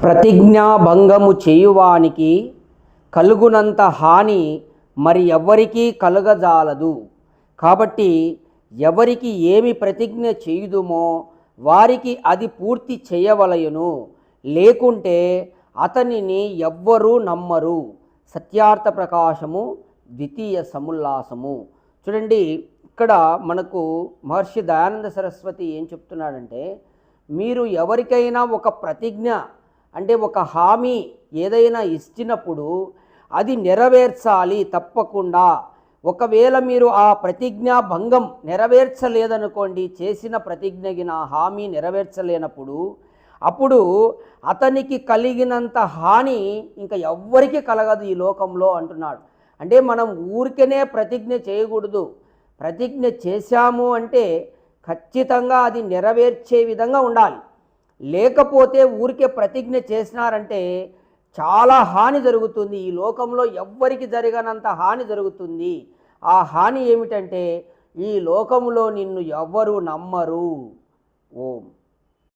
ప్రతిజ్ఞాభంగము చేయువానికి కలుగునంత హాని మరి ఎవ్వరికీ కలుగజాలదు. కాబట్టి ఎవరికి ఏమి ప్రతిజ్ఞ చేయుదుమో వారికి అది పూర్తి చేయవలయును, లేకుంటే అతనిని ఎవ్వరూ నమ్మరు. సత్యార్థ ప్రకాశము ద్వితీయ సముల్లాసము. చూడండి, ఇక్కడ మనకు మహర్షి దయానంద సరస్వతి ఏం చెప్తున్నాడంటే, మీరు ఎవరికైనా ఒక ప్రతిజ్ఞ అంటే ఒక హామీ ఏదైనా ఇచ్చినప్పుడు అది నెరవేర్చాలి తప్పకుండా. ఒకవేళ మీరు ఆ ప్రతిజ్ఞా భంగం నెరవేర్చలేదనుకోండి, చేసిన ప్రతిజ్ఞకి నా హామీ నెరవేర్చలేనప్పుడు అప్పుడు అతనికి కలిగినంత హాని ఇంకా ఎవ్వరికి కలగదు ఈ లోకంలో అంటున్నాడు. అంటే మనం ఊరికనే ప్రతిజ్ఞ చేయకూడదు. ప్రతిజ్ఞ చేశాము అంటే ఖచ్చితంగా అది నెరవేర్చే విధంగా ఉండాలి. లేకపోతే ఊరికే ప్రతిజ్ఞ చేసినారంటే చాలా హాని జరుగుతుంది. ఈ లోకంలో ఎవ్వరికి జరగనంత హాని జరుగుతుంది. ఆ హాని ఏమిటంటే ఈ లోకంలో నిన్ను ఎవ్వరూ నమ్మరు. ఓం.